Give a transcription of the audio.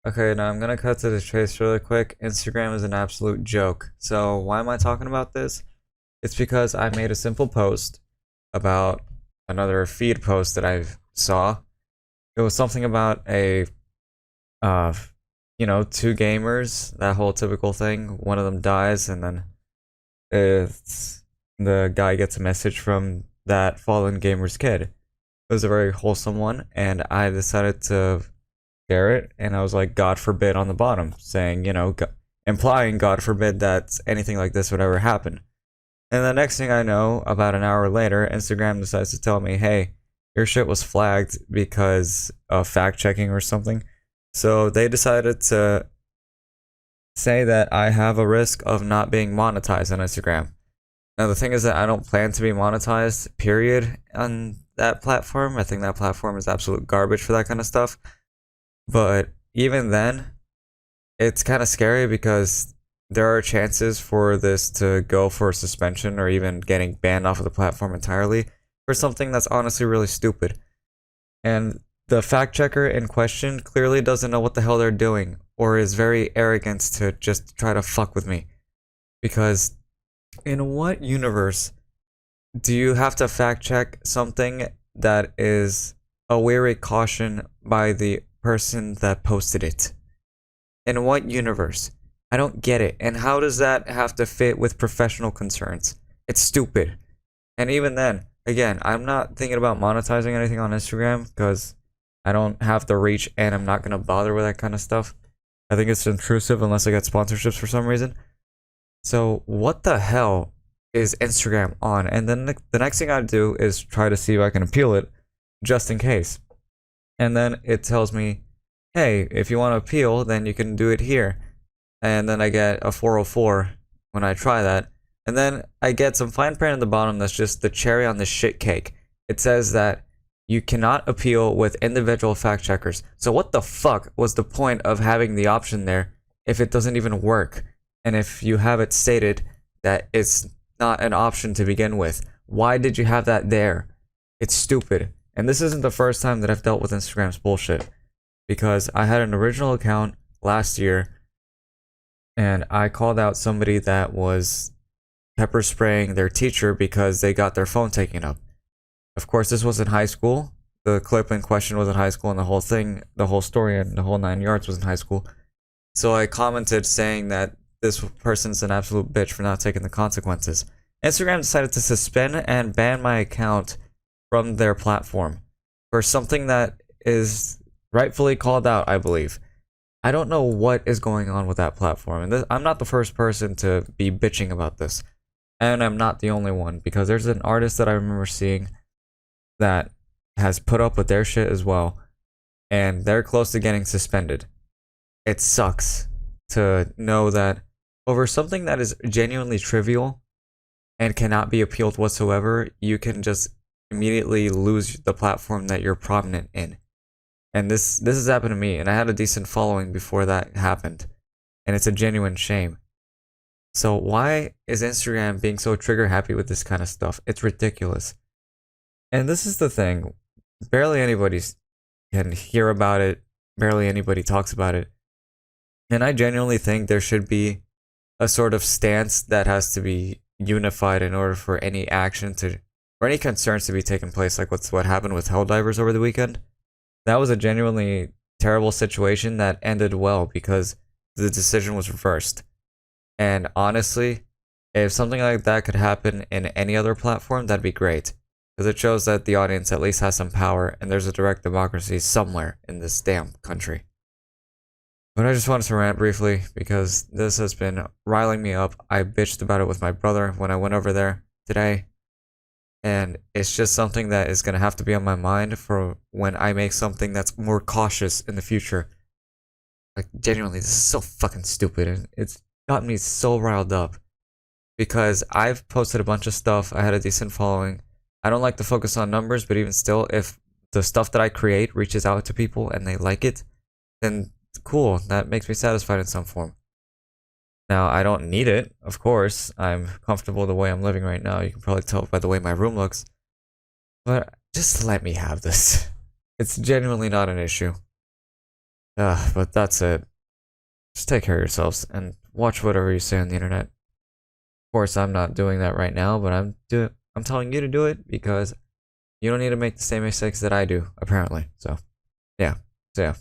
Okay, now I'm gonna cut to the chase really quick. Instagram is an absolute joke. So why am I talking about this? It's because I made a simple post about another feed post that I saw. It was something about uh, two gamers, that whole typical thing. One of them dies, and then the guy gets a message from that fallen gamer's kid. It was a very wholesome one, and I decided to share it, and I was like, God forbid on the bottom, saying, implying, God forbid that anything like this would ever happen. And the next thing I know, about an hour later, Instagram decides to tell me, hey, your shit was flagged because of fact checking or something. So they decided to say that I have a risk of not being monetized on Instagram. Now, the thing is that I don't plan to be monetized, period, on that platform. I think that platform is absolute garbage for that kind of stuff. But even then, it's kind of scary because there are chances for this to go for suspension or even getting banned off of the platform entirely for something that's honestly really stupid. And the fact checker in question clearly doesn't know what the hell they're doing or is very arrogant to just try to fuck with me. Because in what universe do you have to fact check something that is a weary caution by the person that posted it? In what universe? I don't get it. And how does that have to fit with professional concerns? It's stupid. And even then, again, I'm not thinking about monetizing anything on Instagram because I don't have the reach and I'm not going to bother with that kind of stuff. I think it's intrusive unless I get sponsorships for some reason. So, what the hell is Instagram on? And then the next thing I do is try to see if I can appeal it just in case. And then it tells me, hey, if you want to appeal, then you can do it here. And then I get a 404 when I try that. And then I get some fine print at the bottom that's just the cherry on the shit cake. It says that you cannot appeal with individual fact checkers. So what the fuck was the point of having the option there if it doesn't even work? And if you have it stated that it's not an option to begin with, why did you have that there? It's stupid. And this isn't the first time that I've dealt with Instagram's bullshit. Because I had an original account last year and I called out somebody that was pepper spraying their teacher because they got their phone taken up. Of course, this was in high school. The clip in question was in high school, and the whole thing, the whole story, and the whole 9 yards was in high school. So I commented saying that this person's an absolute bitch for not taking the consequences. Instagram decided to suspend and ban my account from their platform for something that is rightfully called out, I believe. I don't know what is going on with that platform, and I'm not the first person to be bitching about this, and I'm not the only one because there's an artist that I remember seeing that has put up with their shit as well, and they're close to getting suspended. It sucks to know that over something that is genuinely trivial and cannot be appealed whatsoever, you can just immediately lose the platform that you're prominent in. And this has happened to me, and I had a decent following before that happened, and it's a genuine shame. So why is Instagram being so trigger happy with this kind of stuff? It's ridiculous. And this is the thing, barely anybody can hear about it, barely anybody talks about it. And I genuinely think there should be a sort of stance that has to be unified in order for any action to, or any concerns to be taken place, like what happened with Helldivers over the weekend. That was a genuinely terrible situation that ended well because the decision was reversed. And honestly, if something like that could happen in any other platform, that'd be great. Because it shows that the audience at least has some power and there's a direct democracy somewhere in this damn country. But I just wanted to rant briefly because this has been riling me up. I bitched about it with my brother when I went over there today. And it's just something that is going to have to be on my mind for when I make something that's more cautious in the future. Like, genuinely, this is so fucking stupid, and it's gotten me so riled up. Because I've posted a bunch of stuff, I had a decent following. I don't like to focus on numbers, but even still, if the stuff that I create reaches out to people and they like it, then cool, that makes me satisfied in some form. Now, I don't need it, of course. I'm comfortable the way I'm living right now. You can probably tell by the way my room looks. But just let me have this. It's genuinely not an issue. But that's it. Just take care of yourselves and watch whatever you say on the internet. Of course, I'm not doing that right now, but I'm telling you to do it because you don't need to make the same mistakes that I do, apparently. So, yeah. So, yeah.